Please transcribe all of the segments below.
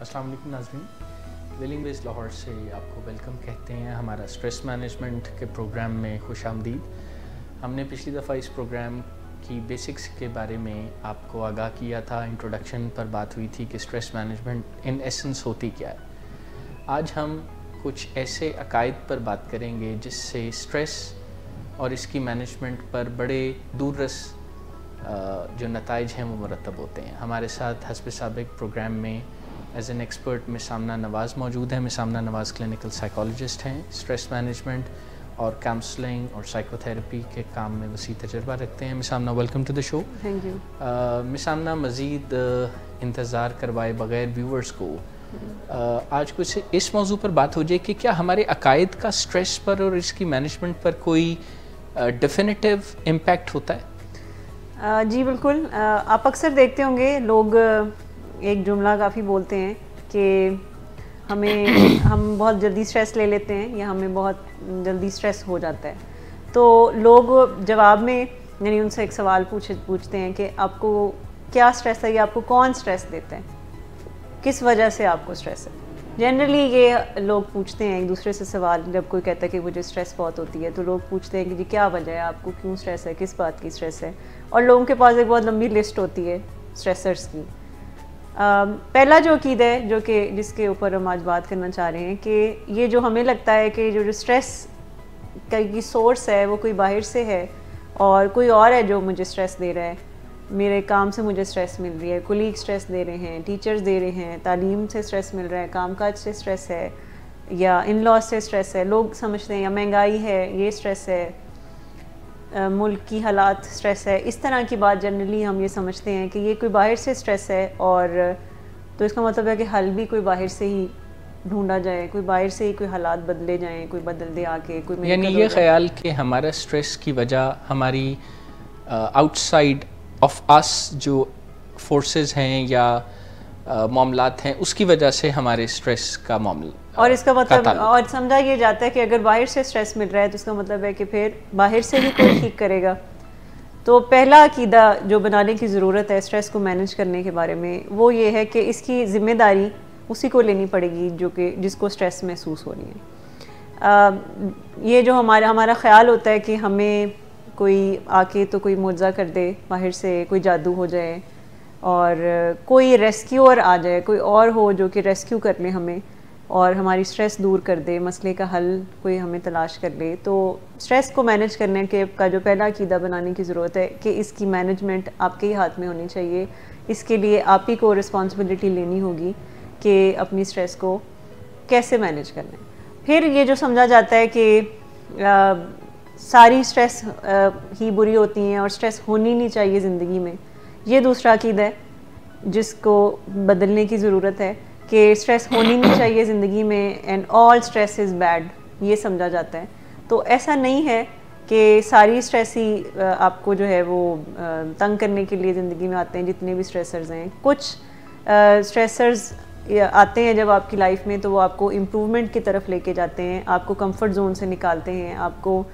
अस्सलाम वालेकुम नाज़रीन, वेलिंग बेस लाहौर से आपको वेलकम कहते हैं। हमारा स्ट्रेस मैनेजमेंट के प्रोग्राम में खुश आमदीद। हमने पिछली दफ़ा इस प्रोग्राम की बेसिक्स के बारे में आपको आगाह किया था। इंट्रोडक्शन पर बात हुई थी कि स्ट्रेस मैनेजमेंट इन एसेंस होती क्या है। आज हम कुछ ऐसे अकायद पर बात करेंगे जिससे स्ट्रेस और इसकी मैनेजमेंट पर बड़े दूररस जो नताइज हैं वो मुरतब होते हैं। हमारे साथ हस्ब साबिक प्रोग्राम में as an expert miss Amna Nawaz मौजूद हैं। Miss Amna Nawaz clinical psychologist हैं, स्ट्रेस मैनेजमेंट और काउंसलिंग और साइकोथेरेपी के काम में वसी तजर्बा रखते हैं। Miss Amna, welcome to the show. Thank you. Miss Amna, मज़ीद इंतज़ार करवाए बग़ैर व्यूवर्स को आज कुछ इस मौजू पर बात हो जाए कि क्या हमारे अकायद का स्ट्रेस पर और इसकी मैनेजमेंट पर कोई डेफिनेटिव इम्पैक्ट होता है? जी बिल्कुल। आप अक्सर देखते होंगे लोग एक जुमला काफ़ी बोलते हैं कि हम बहुत जल्दी स्ट्रेस ले लेते हैं या हमें बहुत जल्दी स्ट्रेस हो जाता है। तो लोग जवाब में यानी उनसे एक सवाल पूछते हैं कि आपको क्या स्ट्रेस है या आपको कौन स्ट्रेस देता है, किस वजह से आपको स्ट्रेस है। जनरली ये लोग पूछते हैं एक दूसरे से सवाल। जब कोई कहता है कि मुझे स्ट्रेस बहुत होती है तो लोग पूछते हैं कि जी क्या वजह है, आपको क्यों स्ट्रेस है, किस बात की स्ट्रेस है। और लोगों के पास एक बहुत लंबी लिस्ट होती है स्ट्रेसर्स की। पहला जो अकीदा है जिसके ऊपर हम आज बात करना चाह रहे हैं कि ये जो हमें लगता है कि जो स्ट्रेस की सोर्स है वो कोई बाहर से है और कोई और है जो मुझे स्ट्रेस दे रहा है। मेरे काम से मुझे स्ट्रेस मिल रही है, कोलीग स्ट्रेस दे रहे हैं, टीचर्स दे रहे हैं, तालीम से स्ट्रेस मिल रहा है, कामकाज से स्ट्रेस है या इन लॉज से स्ट्रेस है। लोग समझते हैं या महंगाई है ये स्ट्रेस है, मुल्क की हालात स्ट्रेस है। इस तरह की बात जनरली हम ये समझते हैं कि ये कोई बाहर से स्ट्रेस है और तो इसका मतलब है कि हल भी कोई बाहर से ही ढूंढा जाए, कोई बाहर से ही कोई हालात बदले जाएं, कोई बदल दे आके कोई। यानी ये ख्याल कि हमारा स्ट्रेस की वजह हमारी आउटसाइड ऑफ अस जो फोर्सेस हैं या मामलात हैं उसकी वजह से हमारे स्ट्रेस का मामला और इसका मतलब और समझा ये जाता है कि अगर बाहर से स्ट्रेस मिल रहा है तो इसका मतलब है कि फिर बाहर से ही कोई ठीक करेगा। तो पहला अकीदा जो बनाने की ज़रूरत है स्ट्रेस को मैनेज करने के बारे में वो ये है कि इसकी ज़िम्मेदारी उसी को लेनी पड़ेगी जिसको स्ट्रेस महसूस हो रही है। ये जो हमारा ख्याल होता है कि हमें कोई आके तो कोई मुआवजा कर दे, बाहर से कोई जादू हो जाए और कोई रेस्क्यूअर आ जाए, कोई और हो जो कि रेस्क्यू कर ले हमें और हमारी स्ट्रेस दूर कर दे, मसले का हल कोई हमें तलाश कर ले। तो स्ट्रेस को मैनेज करने का जो पहला अकीदा बनाने की ज़रूरत है कि इसकी मैनेजमेंट आपके ही हाथ में होनी चाहिए। इसके लिए आप ही को रिस्पॉन्सिबिलिटी लेनी होगी कि अपनी स्ट्रेस को कैसे मैनेज करना है। फिर ये जो समझा जाता है कि सारी स्ट्रेस ही बुरी होती हैं और स्ट्रेस होनी नहीं चाहिए ज़िंदगी में, ये दूसरा अकीदा है जिसको बदलने की ज़रूरत है कि स्ट्रेस होनी नहीं चाहिए ज़िंदगी में and all stress is bad, ये समझा जाता है। तो ऐसा नहीं है कि सारी स्ट्रेस ही आपको जो है वो तंग करने के लिए ज़िंदगी में आते हैं। जितने भी स्ट्रेसर्स हैं, कुछ स्ट्रेसर्स आते हैं जब आपकी लाइफ में तो वो आपको इम्प्रूवमेंट की तरफ लेके जाते हैं, आपको कंफर्ट जोन से निकालते हैं, आपको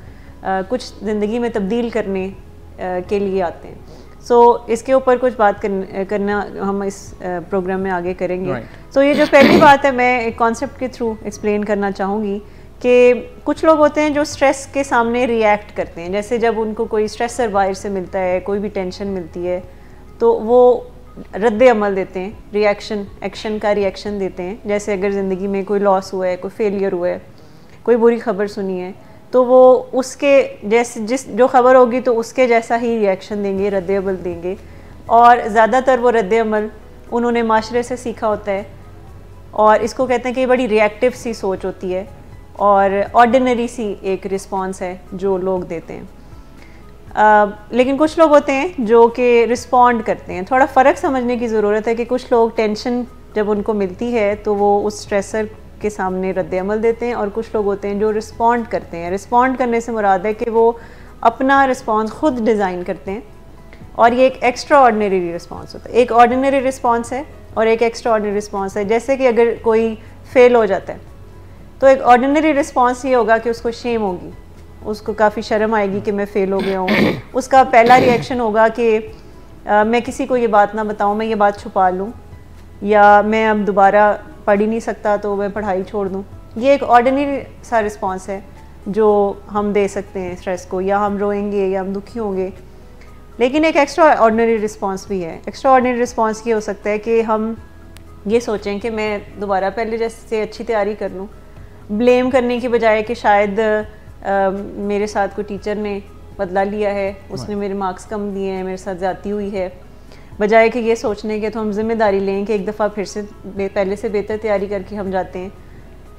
कुछ ज़िंदगी में तब्दील करने के लिए आते हैं। सो इसके ऊपर कुछ बात करना हम इस प्रोग्राम में आगे करेंगे। सो ये जो पहली बात है मैं एक कॉन्सेप्ट के थ्रू एक्सप्लेन करना चाहूँगी कि कुछ लोग होते हैं जो स्ट्रेस के सामने रिएक्ट करते हैं। जैसे जब उनको कोई स्ट्रेसर बाहर से मिलता है, कोई भी टेंशन मिलती है तो वो रद्द अमल देते हैं, एक्शन का रिएक्शन देते हैं। जैसे अगर ज़िंदगी में कोई लॉस हुआ है, कोई फेलियर हुआ है, कोई बुरी खबर सुनी है तो वो उसके जैसे जो खबर होगी तो उसके जैसा ही रिएक्शन देंगे, रद्द अमल देंगे। और ज़्यादातर वो रद्द अमल उन्होंने माशरे से सीखा होता है और इसको कहते हैं कि बड़ी रिएक्टिव सी सोच होती है और ऑर्डिनरी सी एक रिस्पॉन्स है जो लोग देते हैं। लेकिन कुछ लोग होते हैं जो कि रिस्पॉन्ड करते हैं। थोड़ा फ़र्क समझने की ज़रूरत है कि कुछ लोग टेंशन जब उनको मिलती है तो वो उस स्ट्रेसर के सामने रद्द अमल देते हैं और कुछ लोग होते हैं जो रिस्पॉन्ड करते हैं। रिस्पॉन्ड करने से मुराद है कि वो अपना रिस्पॉन्स खुद डिज़ाइन करते हैं और ये एक एक्स्ट्रा ऑर्डिनरी रिस्पॉन्स होता है। एक ऑर्डिनरी रिस्पॉन्स है और एक एक्स्ट्रा ऑर्डिनरी रिस्पॉन्स है। जैसे कि अगर कोई फेल हो जाता है तो एक ऑर्डिनरी रिस्पॉन्स ये होगा कि उसको शेम होगी, उसको काफ़ी शर्म आएगी कि मैं फ़ेल हो गया हूँ। उसका पहला रिएक्शन होगा कि मैं किसी को ये बात ना बताऊँ, मैं ये बात छुपा लूँ या मैं अब दोबारा पढ़ ही नहीं सकता तो मैं पढ़ाई छोड़ दूँ। ये एक ऑर्डिनरी सा रिस्पॉन्स है जो हम दे सकते हैं स्ट्रेस को, या हम रोएंगे या हम दुखी होंगे। लेकिन एक एक्स्ट्रा ऑर्डिनरी रिस्पॉन्स भी है। एक्स्ट्रा ऑर्डिनरी रिस्पॉन्स ये हो सकता है कि हम ये सोचें कि मैं दोबारा पहले जैसे अच्छी तैयारी कर लूँ, ब्लेम करने की बजाय कि शायद मेरे साथ कोई टीचर ने बदला लिया है, उसने मेरे मार्क्स कम दिए हैं, मेरे साथ ज़्यादती हुई है, बजाय कि ये सोचने के तो हम जिम्मेदारी लें कि एक दफ़ा फिर से पहले से बेहतर तैयारी करके हम जाते हैं।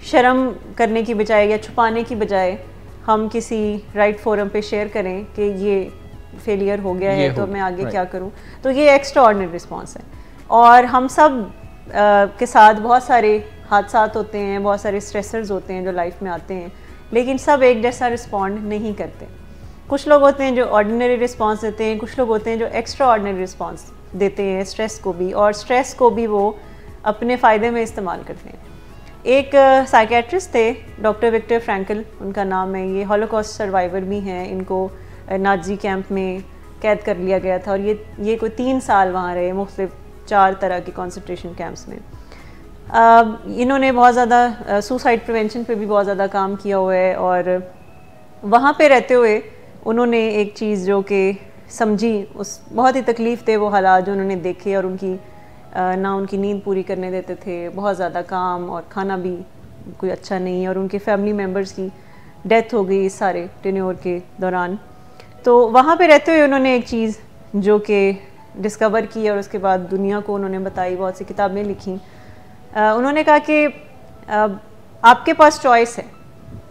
शर्म करने की बजाय या छुपाने की बजाय हम किसी राइट फोरम पे शेयर करें कि ये फेलियर हो गया है तो मैं आगे क्या करूं। तो ये एक्स्ट्रा ऑर्डिनरी रिस्पॉन्स है। और हम सब के साथ बहुत सारे हादसात होते हैं, बहुत सारे स्ट्रेसर्स होते हैं जो लाइफ में आते हैं, लेकिन सब एक जैसा रिस्पॉन्ड नहीं करते। कुछ लोग होते हैं जो ऑर्डिनरी रिस्पॉन्स देते हैं, कुछ लोग होते हैं जो एक्स्ट्रा ऑर्डिनरी रिस्पॉन्स देते हैं स्ट्रेस को भी, और स्ट्रेस को भी वो अपने फ़ायदे में इस्तेमाल करते हैं। एक साइकेट्रिस्ट थे डॉक्टर विक्टर फ्रैंकल उनका नाम है। ये हॉलोकॉस्ट सर्वाइवर भी हैं। इनको नाज़ी कैंप में कैद कर लिया गया था और ये कोई 3 साल वहाँ रहे, मुख्तलिफ 4 तरह के कॉन्सेंट्रेशन कैंप्स में। इन्होंने बहुत ज़्यादा सुसाइड प्रिवेंशन पे भी बहुत ज़्यादा काम किया हुआ है, और वहाँ पे रहते हुए उन्होंने एक चीज़ जो कि समझी, उस बहुत ही तकलीफ़ थे वो हालात जो उन्होंने देखे, और उनकी ना उनकी नींद पूरी करने देते थे, बहुत ज़्यादा काम और खाना भी कोई अच्छा नहीं, और उनके फैमिली मेम्बर्स की डेथ हो गई इस सारे टेन्योर के दौरान। तो वहाँ पे रहते हुए उन्होंने एक चीज़ जो कि डिस्कवर की और उसके बाद दुनिया को उन्होंने बताई, बहुत सी किताबें लिखी। उन्होंने कहा कि आपके पास चॉइस है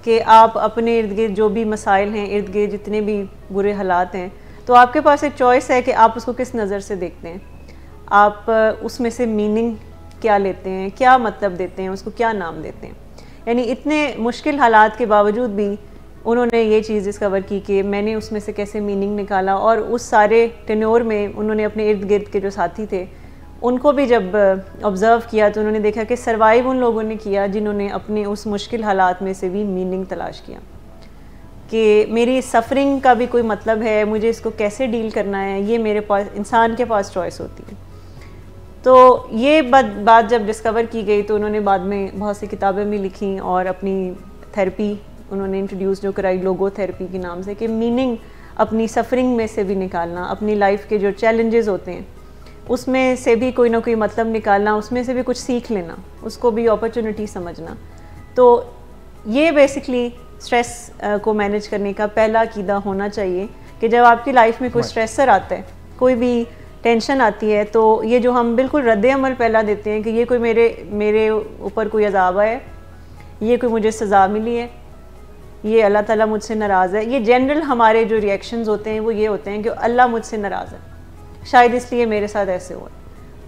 कि आप अपने इर्द गिर्द जो भी मसाइल हैं, इर्द गिर्द जितने भी बुरे हालात हैं, तो आपके पास एक चॉइस है कि आप उसको किस नज़र से देखते हैं, आप उसमें से मीनिंग क्या लेते हैं, क्या मतलब देते हैं, उसको क्या नाम देते हैं। यानी इतने मुश्किल हालात के बावजूद भी उन्होंने ये चीज़ डिस्कवर की कि मैंने उसमें से कैसे मीनिंग निकाला, और उस सारे टेन्योर में उन्होंने अपने इर्द गिर्द के जो साथी थे उनको भी जब ऑब्ज़र्व किया तो उन्होंने देखा कि सर्वाइव उन लोगों ने किया जिन्होंने अपने उस मुश्किल हालात में से भी मीनिंग तलाश किया कि मेरी सफ़रिंग का भी कोई मतलब है, मुझे इसको कैसे डील करना है, ये मेरे पास, इंसान के पास चॉइस होती है। तो ये बात जब डिस्कवर की गई तो उन्होंने बाद में बहुत सी किताबें भी लिखी और अपनी थेरेपी उन्होंने इंट्रोड्यूस जो कराई लोगो थेरेपी के नाम से, कि मीनिंग अपनी सफ़रिंग में से भी निकालना, अपनी लाइफ के जो चैलेंजेस होते हैं उसमें से भी कोई ना कोई मतलब निकालना, उसमें से भी कुछ सीख लेना, उसको भी अपॉर्चुनिटी समझना। तो ये बेसिकली स्ट्रेस को मैनेज करने का पहला अकीदा होना चाहिए कि जब आपकी लाइफ में कोई स्ट्रेसर आता है, कोई भी टेंशन आती है, तो ये जो हम बिल्कुल रद्द-ए-अमल पहला देते हैं कि ये कोई मेरे ऊपर कोई अज़ाब है, ये कोई मुझे सज़ा मिली है, ये अल्लाह ताला मुझसे नाराज़ है, ये जनरल हमारे जो रिएक्शंस होते हैं वो ये होते हैं कि अल्लाह मुझसे नाराज़ है, शायद इसलिए मेरे साथ ऐसे हुआ।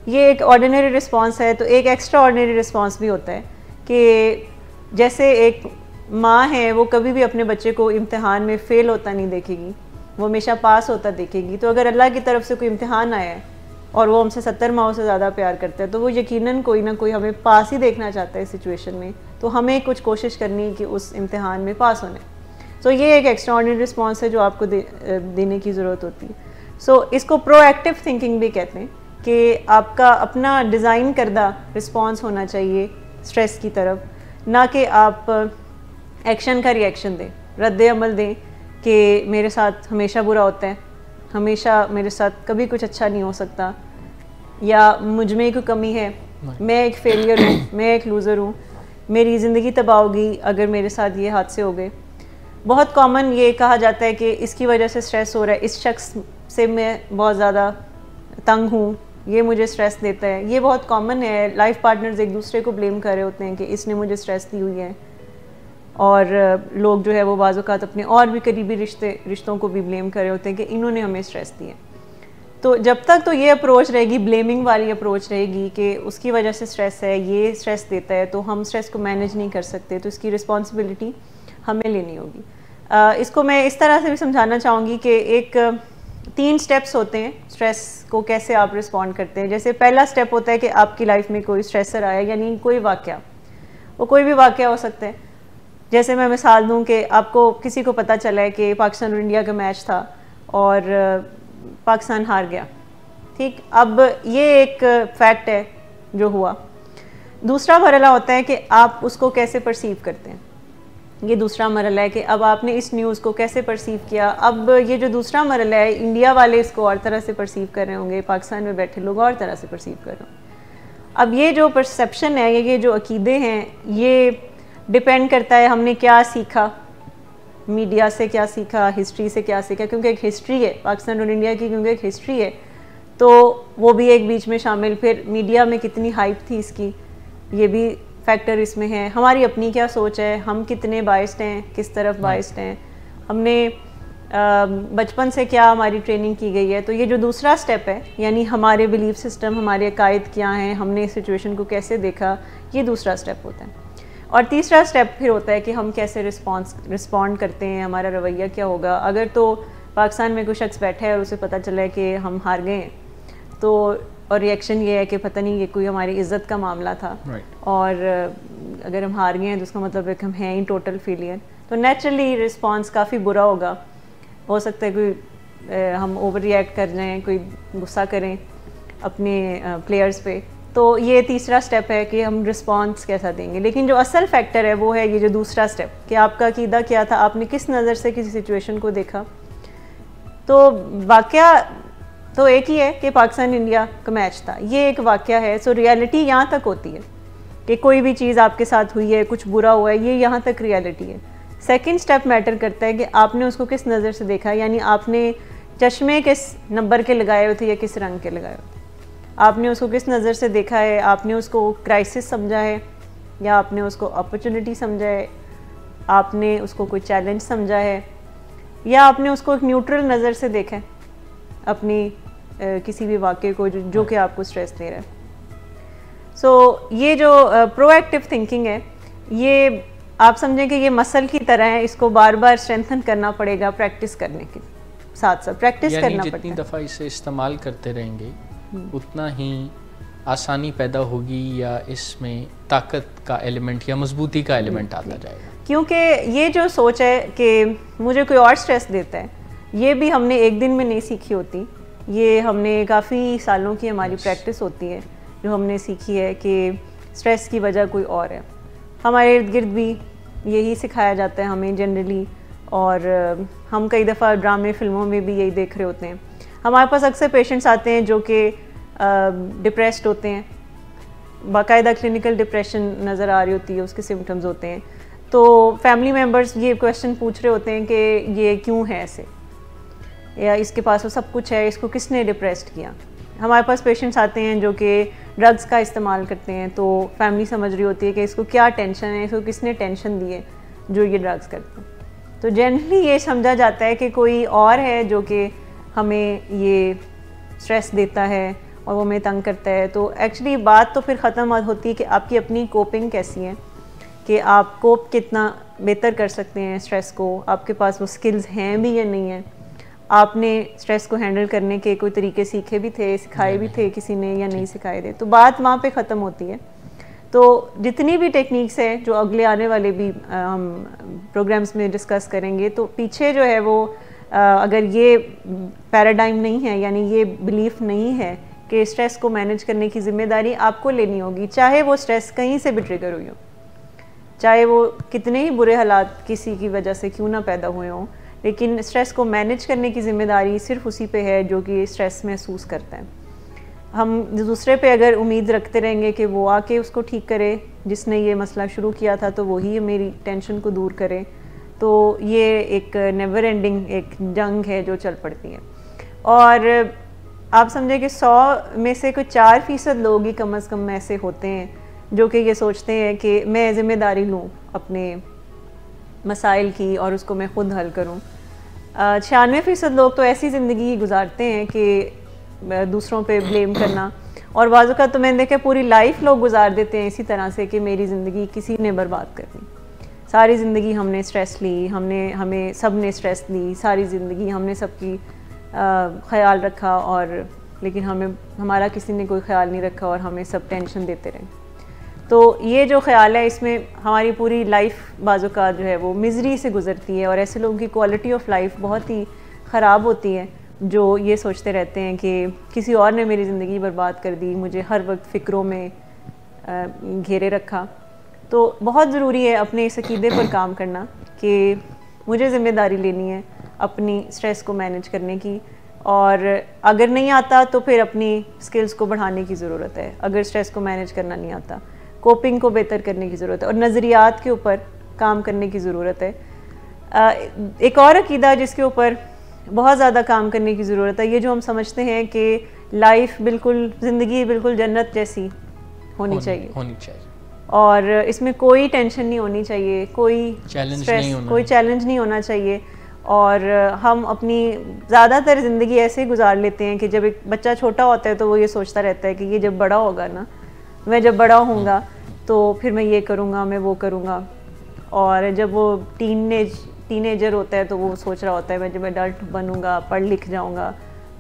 ये एक ऑर्डिनरी रिस्पॉन्स है। तो एक एक्स्ट्रा ऑर्डिनरी रिस्पॉन्स भी होता है कि जैसे एक माँ है, वो कभी भी अपने बच्चे को इम्तिहान में फ़ेल होता नहीं देखेगी, वो हमेशा पास होता देखेगी। तो अगर अल्लाह की तरफ से कोई इम्तिहान आया है और वो हमसे 70 माओं से ज़्यादा प्यार करता है, तो वो यकीनन कोई ना कोई हमें पास ही देखना चाहता है इस सिचुएशन में, तो हमें कुछ कोशिश करनी है कि उस इम्तिहान में पास होने। तो ये एक एक्स्ट्रा ऑर्डिनरी रिस्पॉन्स है जो आपको देने की ज़रूरत होती है। सो इसको प्रोएक्टिव थिंकिंग भी कहते हैं कि आपका अपना डिज़ाइन करदा रिस्पॉन्स होना चाहिए स्ट्रेस की तरफ, ना कि आप एक्शन का रिएक्शन दें, रद्द अमल दें कि मेरे साथ हमेशा बुरा होता है, हमेशा मेरे साथ कभी कुछ अच्छा नहीं हो सकता, या मुझ में कोई कमी है, मैं एक फेलियर हूँ, मैं एक लूज़र हूँ, मेरी ज़िंदगी तबाह होगी अगर मेरे साथ ये हादसे हो गए। बहुत कॉमन ये कहा जाता है कि इसकी वजह से स्ट्रेस हो रहा है, इस शख्स से मैं बहुत ज़्यादा तंग हूँ, ये मुझे स्ट्रेस देता है। ये बहुत कॉमन है। लाइफ पार्टनर्स एक दूसरे को ब्लेम कर रहे होते हैं कि इसने मुझे स्ट्रेस दी हुई है, और लोग जो है वो बाज़ औक़ात अपने और भी करीबी रिश्तों को भी ब्लेम कर रहे होते हैं कि इन्होंने हमें स्ट्रेस दी है। तो जब तक तो ये अप्रोच रहेगी, ब्लेमिंग वाली अप्रोच रहेगी कि उसकी वजह से स्ट्रेस है, ये स्ट्रेस देता है, तो हम स्ट्रेस को मैनेज नहीं कर सकते, तो इसकी रिस्पॉन्सिबिलिटी हमें लेनी होगी। इसको मैं इस तरह से भी समझाना चाहूँगी कि एक 3 स्टेप्स होते हैं स्ट्रेस को कैसे आप रिस्पॉन्ड करते हैं। जैसे पहला स्टेप होता है कि आपकी लाइफ में कोई स्ट्रेसर आया, यानी कोई वाक़या, वो कोई भी वाक़या हो सकता है। जैसे मैं मिसाल दूं कि आपको किसी को पता चला है कि पाकिस्तान और इंडिया का मैच था और पाकिस्तान हार गया, ठीक। अब ये एक फैक्ट है जो हुआ। दूसरा मरला होता है कि आप उसको कैसे परसीव करते हैं, ये दूसरा मरला है कि अब आपने इस न्यूज़ को कैसे परसीव किया। अब ये जो दूसरा मरला है, इंडिया वाले इसको और तरह से परसीव कर रहे होंगे, पाकिस्तान में बैठे लोग और तरह से परसीव कर रहे होंगे। अब ये जो परसेप्शन है, ये जो अकीदे हैं, ये डिपेंड करता है हमने क्या सीखा, मीडिया से क्या सीखा, हिस्ट्री से क्या सीखा, क्योंकि एक हिस्ट्री है पाकिस्तान और इंडिया की, क्योंकि एक हिस्ट्री है तो वो भी एक बीच में शामिल। फिर मीडिया में कितनी हाइप थी इसकी, ये भी फैक्टर इसमें है। हमारी अपनी क्या सोच है, हम कितने बाइस्ड हैं, किस तरफ बाइस्ड हैं, हमने बचपन से क्या हमारी ट्रेनिंग की गई है। तो ये जो दूसरा स्टेप है, यानी हमारे बिलीफ सिस्टम, हमारे अकायद क्या हैं, हमने इस सिचुएशन को कैसे देखा, ये दूसरा स्टेप होता है। और तीसरा स्टेप फिर होता है कि हम कैसे रिस्पॉन्ड करते हैं, हमारा रवैया क्या होगा। अगर तो पाकिस्तान में कोई शख्स बैठा है और उसे पता चला है कि हम हार गए हैं, तो और रिएक्शन ये है कि पता नहीं ये कोई हमारी इज़्ज़त का मामला था, और अगर हम हार गए हैं तो उसका मतलब है कि हम हैं ही टोटल फेलियर, तो नेचुरली रिस्पॉन्स काफ़ी बुरा होगा। हो सकता है कोई हम ओवर रिएक्ट कर जाएँ, कोई गुस्सा करें अपने प्लेयर्स पे। तो ये तीसरा स्टेप है कि हम रिस्पॉन्स कैसा देंगे। लेकिन जो असल फैक्टर है वो है ये जो दूसरा स्टेप, कि आपका अकीदा क्या था, आपने किस नज़र से किसी सिचुएशन को देखा। तो वाक़या तो एक ही है कि पाकिस्तान इंडिया का मैच था, ये एक वाक़या है। सो रियलिटी यहाँ तक होती है कि कोई भी चीज़ आपके साथ हुई है, कुछ बुरा हुआ है, ये यहाँ तक रियलिटी है। सेकंड स्टेप मैटर करता है कि आपने उसको किस नज़र से देखा, यानी आपने चश्मे किस नंबर के लगाए हुए थे या किस रंग के लगाए हुए थे, आपने उसको किस नज़र से देखा है। आपने उसको क्राइसिस समझा है या आपने उसको अपॉर्चुनिटी समझा है, आपने उसको कोई चैलेंज समझा है, या आपने उसको एक न्यूट्रल नज़र से देखा है अपनी किसी भी वाक़े को जो कि आपको स्ट्रेस दे रहा है। सो ये जो प्रोएक्टिव थिंकिंग है, ये आप समझें कि ये मसल की तरह है, इसको बार बार स्ट्रेंथन करना पड़ेगा प्रैक्टिस करने के साथ साथ, प्रैक्टिस करना पड़ता है। जितनी दफ़ा इसे इस्तेमाल करते रहेंगे उतना ही आसानी पैदा होगी, या इसमें ताकत का एलिमेंट या मजबूती का एलिमेंट आता जाएगा। क्योंकि ये जो सोच है कि मुझे कोई और स्ट्रेस देता है, ये भी हमने एक दिन में नहीं सीखी होती, ये हमने काफ़ी सालों की हमारी प्रैक्टिस होती है जो हमने सीखी है कि स्ट्रेस की वजह कोई और है। हमारे इर्द गिर्द भी यही सिखाया जाता है हमें जनरली, और हम कई दफ़ा ड्रामे फिल्मों में भी यही देख रहे होते हैं। हमारे पास अक्सर पेशेंट्स आते हैं जो कि डिप्रेस्ड होते हैं, बाकायदा क्लिनिकल डिप्रेशन नज़र आ रही होती है, उसके सिम्टम्स होते हैं। तो फैमिली मेम्बर्स ये क्वेश्चन पूछ रहे होते हैं कि ये क्यों है ऐसे, या इसके पास वो सब कुछ है, इसको किसने डिप्रेस्ड किया। हमारे पास पेशेंट्स आते हैं जो कि ड्रग्स का इस्तेमाल करते हैं, तो फैमिली समझ रही होती है कि इसको क्या टेंशन है, इसको किसने टेंशन दी है जो ये ड्रग्स करते हैं। तो जनरली ये समझा जाता है कि कोई और है जो कि हमें ये स्ट्रेस देता है और वो हमें तंग करता है। तो एक्चुअली बात तो फिर ख़त्म होती है कि आपकी अपनी कोपिंग कैसी है, कि आप कोप कितना बेहतर कर सकते हैं स्ट्रेस को, आपके पास वो स्किल्स हैं भी या नहीं है, आपने स्ट्रेस को हैंडल करने के कोई तरीके सीखे भी थे, सिखाए भी थे किसी ने या नहीं सिखाए थे। तो बात वहाँ पे ख़त्म होती है। तो जितनी भी टेक्निक्स है जो अगले आने वाले भी हम प्रोग्राम्स में डिस्कस करेंगे, तो पीछे जो है वो अगर ये पैराडाइम नहीं है, यानी ये बिलीफ नहीं है कि स्ट्रेस को मैनेज करने की ज़िम्मेदारी आपको लेनी होगी, चाहे वो स्ट्रेस कहीं से भी ट्रिगर हुई हो, चाहे वो कितने ही बुरे हालात किसी की वजह से क्यों ना पैदा हुए हों, लेकिन स्ट्रेस को मैनेज करने की ज़िम्मेदारी सिर्फ उसी पे है जो कि स्ट्रेस महसूस करता है। हम दूसरे पे अगर उम्मीद रखते रहेंगे कि वो आके उसको ठीक करे, जिसने ये मसला शुरू किया था तो वही मेरी टेंशन को दूर करे, तो ये एक नेवर एंडिंग एक जंग है जो चल पड़ती है। और आप समझे कि 100 में से कोई 4% लोग ही कम से कम ऐसे होते हैं जो कि ये सोचते हैं कि मैं ज़िम्मेदारी लूँ अपने मसाइल की और उसको मैं ख़ुद हल करूँ। 96% लोग तो ऐसी ज़िंदगी गुजारते हैं कि दूसरों पे ब्लेम करना, और बाज़ औक़ात तो मैंने देखा पूरी लाइफ लोग गुजार देते हैं इसी तरह से कि मेरी ज़िंदगी किसी ने बर्बाद कर दी, सारी ज़िंदगी हमने स्ट्रेस ली, हमें सब ने स्ट्रेस दी, सारी ज़िंदगी हमने सबकी ख्याल रखा, और लेकिन हमारा किसी ने कोई ख्याल नहीं रखा और हमें सब टेंशन देते रहे। तो ये जो ख्याल है, इसमें हमारी पूरी लाइफ बाज़ औक़ात जो है वो मिज़री से गुज़रती है, और ऐसे लोगों की क्वालिटी ऑफ लाइफ बहुत ही ख़राब होती है, जो ये सोचते रहते हैं कि किसी और ने मेरी ज़िंदगी बर्बाद कर दी, मुझे हर वक्त फ़िक्रों में घेरे रखा। तो बहुत ज़रूरी है अपने इस अक़ीदे पर काम करना कि मुझे ज़िम्मेदारी लेनी है अपनी स्ट्रेस को मैनेज करने की, और अगर नहीं आता तो फिर अपनी स्किल्स को बढ़ाने की ज़रूरत है। अगर स्ट्रेस को मैनेज करना नहीं आता, कोपिंग को बेहतर करने की ज़रूरत है और नज़रियात के ऊपर काम करने की ज़रूरत है। एक और अक़ीदा जिसके ऊपर बहुत ज़्यादा काम करने की ज़रूरत है, ये जो हम समझते हैं कि लाइफ बिल्कुल, ज़िंदगी बिल्कुल जन्नत जैसी होनी चाहिए और इसमें कोई टेंशन नहीं होनी चाहिए, कोई चैलेंज नहीं होना चाहिए। और हम अपनी ज़्यादातर ज़िंदगी ऐसे गुजार लेते हैं कि जब एक बच्चा छोटा होता है तो वो ये सोचता रहता है कि ये जब बड़ा होगा ना, मैं जब बड़ा होऊंगा तो फिर मैं ये करूँगा, मैं वो करूँगा। और जब वो टीनेजर होता है तो वो सोच रहा होता है मैं जब एडल्ट बनूँगा, पढ़ लिख जाऊँगा,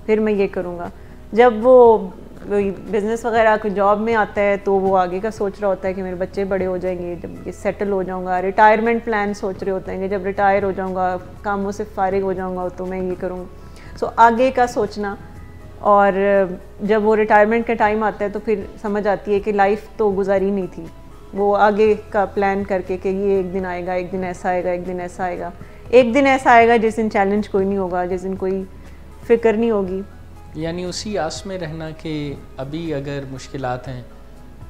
फिर मैं ये करूँगा। जब वो बिज़नेस वगैरह को जॉब में आता है तो वो आगे का सोच रहा होता है कि मेरे बच्चे बड़े हो जाएंगे, जब ये सेटल हो जाऊंगा। रिटायरमेंट प्लान सोच रहे होते हैं कि जब रिटायर हो जाऊंगा, कामों से फारिग हो जाऊंगा तो मैं ये करूँगा। सो आगे का सोचना। और जब वो रिटायरमेंट का टाइम आता है तो फिर समझ आती है कि लाइफ तो गुजारी नहीं थी, वो आगे का प्लान करके कि ये एक दिन आएगा, एक दिन ऐसा आएगा, एक दिन ऐसा आएगा, एक दिन ऐसा आएगा जिस दिन चैलेंज कोई नहीं होगा, जिस दिन कोई फ़िक्र नहीं होगी। यानी उसी आस में रहना कि अभी अगर मुश्किलात हैं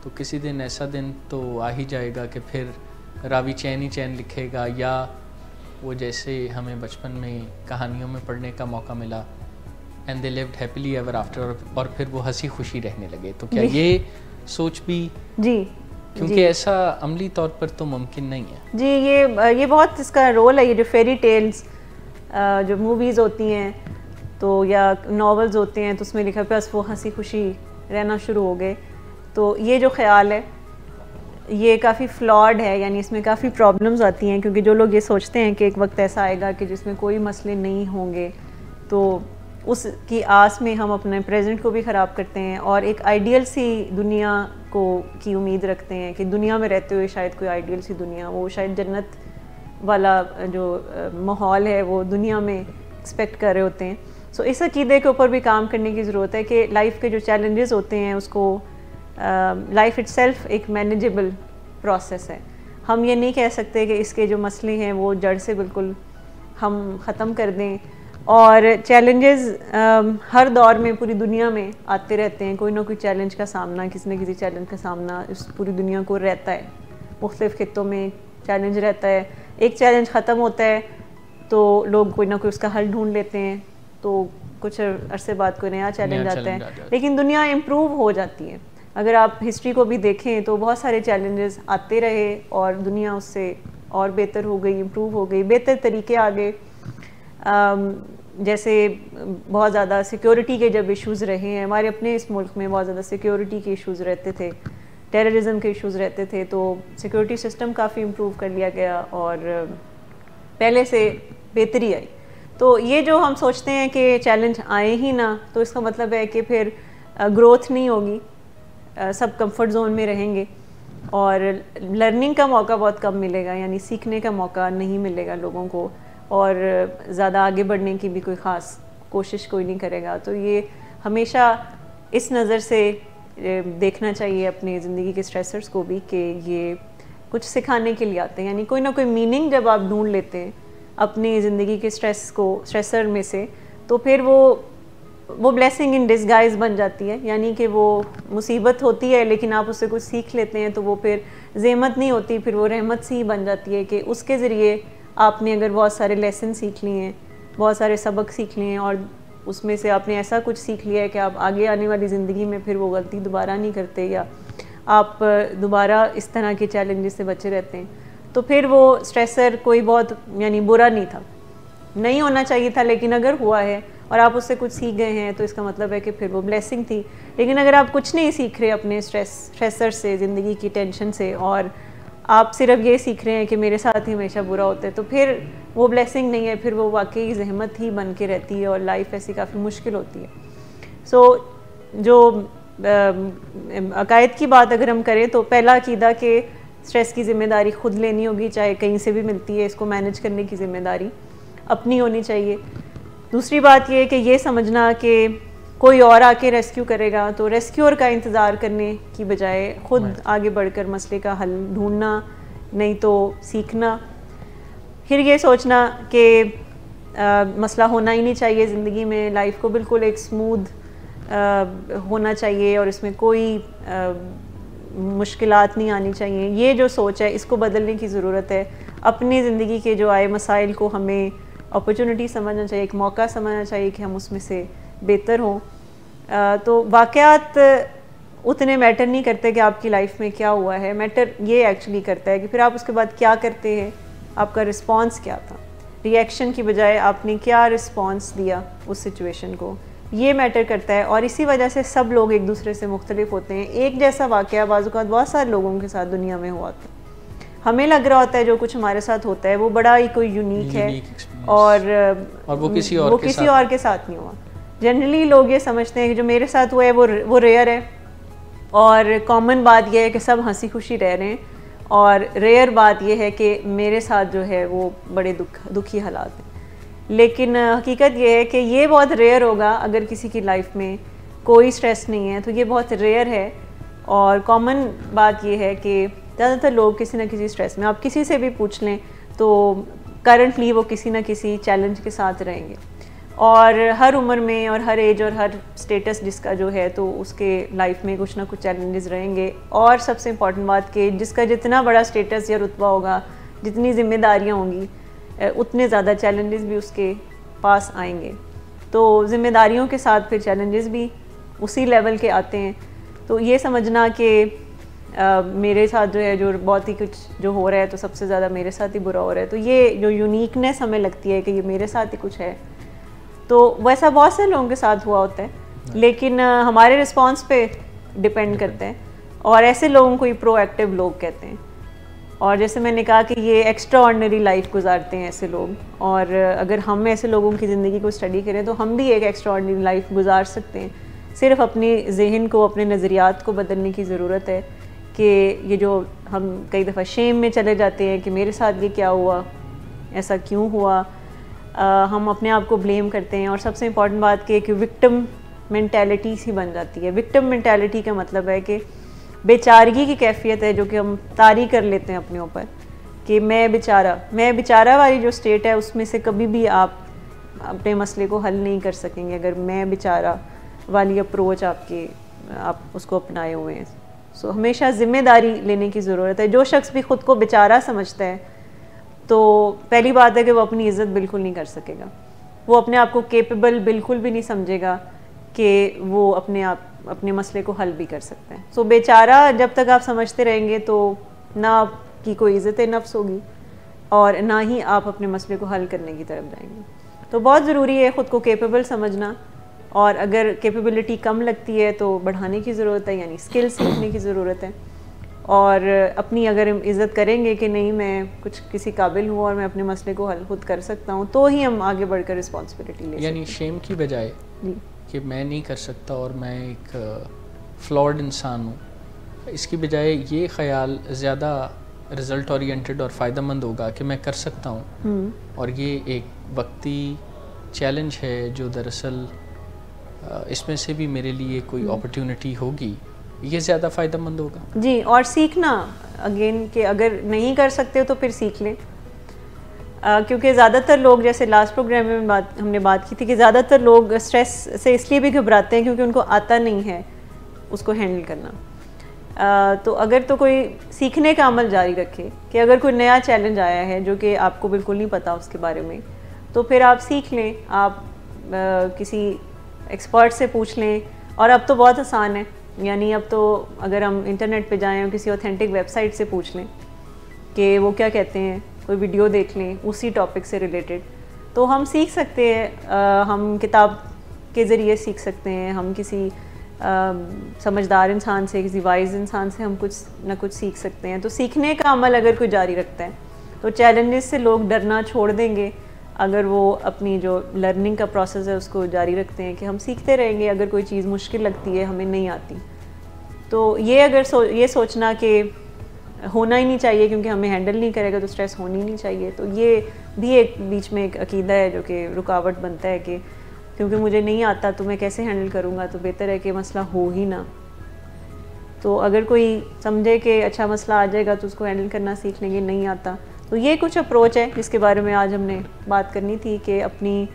तो किसी दिन ऐसा दिन तो आ ही जाएगा कि फिर रावी चैन ही चैन लिखेगा, या वो जैसे हमें बचपन में कहानियों में पढ़ने का मौका मिला, and they lived happily ever after, और फिर वो हंसी खुशी रहने लगे। तो क्या ये सोच भी क्योंकि ऐसा अमली तौर पर तो मुमकिन नहीं है जी, ये बहुत इसका रोल है। ये जो फेरी टेल्स जो मूवीज़ होती हैं तो या नॉवेल्स होते हैं तो उसमें लिखा बस वो हंसी खुशी रहना शुरू हो गए। तो ये जो ख़्याल है ये काफ़ी फ्लॉड है, यानी इसमें काफ़ी प्रॉब्लम्स आती हैं, क्योंकि जो लोग ये सोचते हैं कि एक वक्त ऐसा आएगा कि जिसमें कोई मसले नहीं होंगे, तो उसकी आस में हम अपने प्रेजेंट को भी ख़राब करते हैं और एक आइडियल सी दुनिया की उम्मीद रखते हैं कि दुनिया में रहते हुए शायद कोई आइडियल सी दुनिया, वो शायद जन्नत वाला जो माहौल है वो दुनिया में एक्सपेक्ट कर रहे होते हैं। सो इस अक़ीदे के ऊपर भी काम करने की ज़रूरत है कि लाइफ के जो चैलेंजेस होते हैं उसको लाइफ इटसेल्फ एक मैनेजेबल प्रोसेस है। हम ये नहीं कह सकते कि इसके जो मसले हैं वो जड़ से बिल्कुल हम ख़त्म कर दें। और चैलेंजेस हर दौर में पूरी दुनिया में आते रहते हैं, कोई ना कोई चैलेंज का सामना, किसी न किसी चैलेंज का सामना इस पूरी दुनिया को रहता है। मुख्तलिफ़ खित्तों में चैलेंज रहता है, एक चैलेंज ख़त्म होता है तो लोग कोई ना कोई उसका हल ढूंढ लेते हैं, तो कुछ अरसे बाद कोई नया चैलेंज आता है, लेकिन दुनिया इम्प्रूव हो जाती है। अगर आप हिस्ट्री को भी देखें तो बहुत सारे चैलेंजेस आते रहे और दुनिया उससे और बेहतर हो गई, इम्प्रूव हो गई, बेहतर तरीके आ गए। जैसे बहुत ज़्यादा सिक्योरिटी के जब इश्यूज़ रहे हैं हमारे अपने इस मुल्क में, बहुत ज़्यादा सिक्योरिटी के इश्यूज़ रहते थे, टेररिज्म के इश्यूज़ रहते थे, तो सिक्योरिटी सिस्टम काफ़ी इम्प्रूव कर लिया गया और पहले से बेहतरी आई। तो ये जो हम सोचते हैं कि चैलेंज आए ही ना, तो इसका मतलब है कि फिर ग्रोथ नहीं होगी, सब कंफर्ट जोन में रहेंगे और लर्निंग का मौका बहुत कम मिलेगा, यानी सीखने का मौका नहीं मिलेगा लोगों को, और ज़्यादा आगे बढ़ने की भी कोई ख़ास कोशिश कोई नहीं करेगा। तो ये हमेशा इस नज़र से देखना चाहिए अपनी ज़िंदगी के स्ट्रेसर्स को भी कि ये कुछ सिखाने के लिए आते हैं, यानी कोई ना कोई मीनिंग जब आप ढूंढ लेते हैं अपनी ज़िंदगी के स्ट्रेसर में से, तो फिर वो ब्लेसिंग इन डिस्गाइज बन जाती है। यानी कि वो मुसीबत होती है लेकिन आप उससे कुछ सीख लेते हैं तो वो फिर ज़हमत नहीं होती, फिर वो रहमत सी बन जाती है कि उसके ज़रिए आपने अगर बहुत सारे लेसन सीख लिए हैं, बहुत सारे सबक सीख लिए हैं और उसमें से आपने ऐसा कुछ सीख लिया है कि आप आगे आने वाली ज़िंदगी में फिर वो गलती दोबारा नहीं करते, या आप दोबारा इस तरह के चैलेंजेस से बचे रहते हैं, तो फिर वो स्ट्रेसर कोई बहुत यानी बुरा नहीं था, नहीं होना चाहिए था, लेकिन अगर हुआ है और आप उससे कुछ सीख गए हैं तो इसका मतलब है कि फिर वो ब्लेसिंग थी। लेकिन अगर आप कुछ नहीं सीख रहे अपने स्ट्रेसर से, ज़िंदगी की टेंशन से, और आप सिर्फ ये सीख रहे हैं कि मेरे साथ ही हमेशा बुरा होता है, तो फिर वो ब्लेसिंग नहीं है, फिर वो वाकई ज़हमत ही बन के रहती है और लाइफ ऐसी काफ़ी मुश्किल होती है। सो जो अकायद की बात अगर हम करें तो पहला अकीदा कि स्ट्रेस की ज़िम्मेदारी खुद लेनी होगी, चाहे कहीं से भी मिलती है, इसको मैनेज करने की ज़िम्मेदारी अपनी होनी चाहिए। दूसरी बात ये है कि ये समझना कि कोई और आके रेस्क्यू करेगा, तो रेस्क्यूअर का इंतज़ार करने की बजाय ख़ुद आगे बढ़कर मसले का हल ढूंढना, नहीं तो सीखना। फिर ये सोचना कि मसला होना ही नहीं चाहिए ज़िंदगी में, लाइफ को बिल्कुल एक स्मूथ होना चाहिए और इसमें कोई मुश्किलात नहीं आनी चाहिए। ये जो सोच है इसको बदलने की ज़रूरत है। अपनी ज़िंदगी के जो आए मसाइल को हमें अपॉर्चुनिटी समझना चाहिए, एक मौका समझना चाहिए कि हम उसमें से बेहतर हों। तो वाक़यात उतने मैटर नहीं करते कि आपकी लाइफ में क्या हुआ है, मैटर ये एक्चुअली करता है कि फिर आप उसके बाद क्या करते हैं, आपका रिस्पॉन्स क्या था। रिएक्शन की बजाय आपने क्या रिस्पॉन्स दिया उस सिचुएशन को, ये मैटर करता है। और इसी वजह से सब लोग एक दूसरे से मुख्तलिफ होते हैं। एक जैसा वाक़या बाज़-औक़ात बहुत सारे लोगों के साथ दुनिया में हुआ होता है, हमें लग रहा होता है जो कुछ हमारे साथ होता है वो बड़ा ही कोई यूनिक है और वो किसी और के साथ नहीं हुआ। जनरली लोग ये समझते हैं कि जो मेरे साथ हुआ है वो रेयर है, और कॉमन बात यह है कि सब हंसी खुशी रह रहे हैं, और रेयर बात यह है कि मेरे साथ जो है वो बड़े दुखी हालात हैं। लेकिन हकीकत ये है कि ये बहुत रेयर होगा अगर किसी की लाइफ में कोई स्ट्रेस नहीं है, तो ये बहुत रेयर है। और कॉमन बात ये है कि ज़्यादातर लोग किसी न किसी स्ट्रेस में, आप किसी से भी पूछ लें तो करंटली वो किसी न किसी चैलेंज के साथ रहेंगे। और हर उम्र में और हर एज और हर स्टेटस जिसका जो है, तो उसके लाइफ में कुछ ना कुछ चैलेंजेस रहेंगे। और सबसे इम्पॉर्टेंट बात कि जिसका जितना बड़ा स्टेटस या रुतबा होगा, जितनी जिम्मेदारियाँ होंगी, उतने ज़्यादा चैलेंजेस भी उसके पास आएंगे। तो ज़िम्मेदारियों के साथ फिर चैलेंजेस भी उसी लेवल के आते हैं। तो ये समझना कि मेरे साथ जो है जो बहुत ही कुछ जो हो रहा है, तो सबसे ज़्यादा मेरे साथ ही बुरा हो रहा है, तो ये जो यूनिकनेस हमें लगती है कि ये मेरे साथ ही कुछ है, तो वैसा बहुत से लोगों के साथ हुआ होता है, लेकिन हमारे रिस्पॉन्स पे डिपेंड करते हैं। और ऐसे लोगों को ही प्रोएक्टिव लोग कहते हैं। और जैसे मैंने कहा कि ये एक्स्ट्रा ऑर्डिनरी लाइफ गुजारते हैं ऐसे लोग, और अगर हम ऐसे लोगों की ज़िंदगी को स्टडी करें तो हम भी एक एक्स्ट्रा ऑर्डिनरी लाइफ गुजार सकते हैं। सिर्फ अपनी जहन को, अपने नज़रियात को बदलने की ज़रूरत है कि ये जो हम कई दफ़ा शेम में चले जाते हैं कि मेरे साथ ये क्या हुआ, ऐसा क्यों हुआ, हम अपने आप को ब्लेम करते हैं। और सबसे इम्पॉर्टेंट बात कि विक्टिम मेंटालिटी सी बन जाती है। विक्टिम मेंटालिटी का मतलब है कि बेचारगी की कैफियत है जो कि हम तारी कर लेते हैं अपने ऊपर कि मैं बेचारा वाली जो स्टेट है, उसमें से कभी भी आप अपने मसले को हल नहीं कर सकेंगे अगर मैं बेचारा वाली अप्रोच आप उसको अपनाए हुए हैं। सो हमेशा ज़िम्मेदारी लेने की ज़रूरत है। जो शख्स भी ख़ुद को बेचारा समझता है, तो पहली बात है कि वो अपनी इज़्ज़त बिल्कुल नहीं कर सकेगा। वो अपने आप को केपेबल बिल्कुल भी नहीं समझेगा कि वो अपने मसले को हल भी कर सकते हैं। सो बेचारा जब तक आप समझते रहेंगे तो ना आपकी कोई इज़्ज़त नफ्स होगी और ना ही आप अपने मसले को हल करने की तरफ जाएंगे। तो बहुत ज़रूरी है ख़ुद को केपेबल समझना, और अगर कैपेबिलिटी कम लगती है तो बढ़ाने की ज़रूरत है, यानी स्किल सीखने की ज़रूरत है। और अपनी अगर इज़्ज़त करेंगे कि नहीं मैं कुछ किसी काबिल हूँ और मैं अपने मसले को हल खुद कर सकता हूँ, तो ही हम आगे बढ़कर रिस्पॉन्सिबिलिटी ले सकते हैं। यानी शेम की बजाय कि मैं नहीं कर सकता और मैं एक फ्लॉड इंसान हूँ, इसकी बजाय ये ख़याल ज़्यादा रिज़ल्ट ओरिएंटेड और फ़ायदेमंद होगा कि मैं कर सकता हूँ, और ये एक वक्ती चैलेंज है जो दरअसल इसमें से भी मेरे लिए कोई अपॉर्चुनिटी होगी, ये ज़्यादा फ़ायदेमंद होगा। जी, और सीखना अगेन कि अगर नहीं कर सकते हो तो फिर सीख लें। क्योंकि ज़्यादातर लोग, जैसे लास्ट प्रोग्राम में हमने बात की थी कि ज़्यादातर लोग स्ट्रेस से इसलिए भी घबराते हैं क्योंकि उनको आता नहीं है उसको हैंडल करना। तो अगर तो कोई सीखने का अमल जारी रखे कि अगर कोई नया चैलेंज आया है जो कि आपको बिल्कुल नहीं पता उसके बारे में, तो फिर आप सीख लें, आप किसी एक्सपर्ट से पूछ लें। और अब तो बहुत आसान है, यानी अब तो अगर हम इंटरनेट पे जाएं और किसी ऑथेंटिक वेबसाइट से पूछ लें कि वो क्या कहते हैं, कोई वीडियो देख लें उसी टॉपिक से रिलेटेड, तो हम सीख सकते हैं। हम किताब के ज़रिए सीख सकते हैं, हम किसी समझदार इंसान से, किसी वाइज इंसान से हम कुछ ना कुछ सीख सकते हैं। तो सीखने का अमल अगर कोई जारी रखता है तो चैलेंजेस से लोग डरना छोड़ देंगे अगर वो अपनी जो लर्निंग का प्रोसेस है उसको जारी रखते हैं कि हम सीखते रहेंगे। अगर कोई चीज़ मुश्किल लगती है, हमें नहीं आती, तो ये अगर ये सोचना कि होना ही नहीं चाहिए, क्योंकि हमें हैंडल नहीं करेगा तो स्ट्रेस होनी ही नहीं चाहिए। तो ये भी एक बीच में एक अकीदा है जो कि रुकावट बनता है कि क्योंकि मुझे नहीं आता तो मैं कैसे हैंडल करूँगा, तो बेहतर है कि मसला हो ही ना। तो अगर कोई समझे कि अच्छा मसला आ जाएगा तो उसको हैंडल करना सीख लेंगे, नहीं आता तो ये कुछ अप्रोच है जिसके बारे में आज हमने बात करनी थी कि अपनी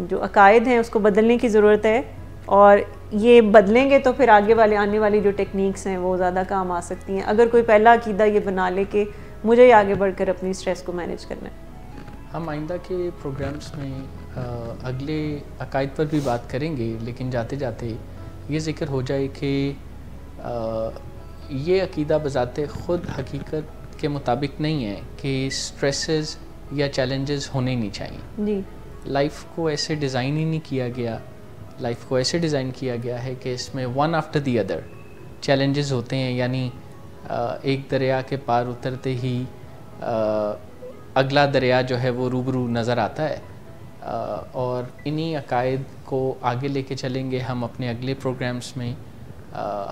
जो अकायद हैं उसको बदलने की ज़रूरत है, और ये बदलेंगे तो फिर आगे वाले आने वाली जो टेक्निक्स हैं वो ज़्यादा काम आ सकती हैं। अगर कोई पहला अकीदा ये बना ले कि मुझे आगे बढ़कर अपनी स्ट्रेस को मैनेज करना है। हम आइंदा के प्रोग्राम्स में अगले अकायद पर भी बात करेंगे, लेकिन जाते जाते ये ज़िक्र हो जाए कि ये अकीदा बज़ाते ख़ुद हकीकत के मुताबिक नहीं है कि स्ट्रेसेस या चैलेंजेस होने ही नहीं चाहिए जी। लाइफ को ऐसे डिज़ाइन ही नहीं किया गया, लाइफ को ऐसे डिज़ाइन किया गया है कि इसमें one after the other challenges होते हैं, यानी एक दरिया के पार उतरते ही अगला दरिया जो है वो रूबरू नज़र आता है। और इन्हीं अकायद को आगे लेके चलेंगे हम अपने अगले प्रोग्राम्स में।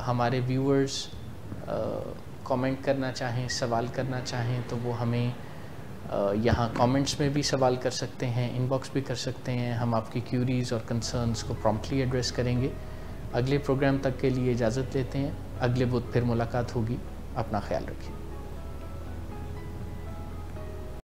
हमारे व्यूअर्स कमेंट करना चाहें, सवाल करना चाहें तो वो हमें यहाँ कमेंट्स में भी सवाल कर सकते हैं, इनबॉक्स भी कर सकते हैं। हम आपकी क्यूरीज़ और कंसर्न्स को प्रॉम्प्टली एड्रेस करेंगे। अगले प्रोग्राम तक के लिए इजाज़त लेते हैं। अगले बुध फिर मुलाकात होगी। अपना ख्याल रखिए।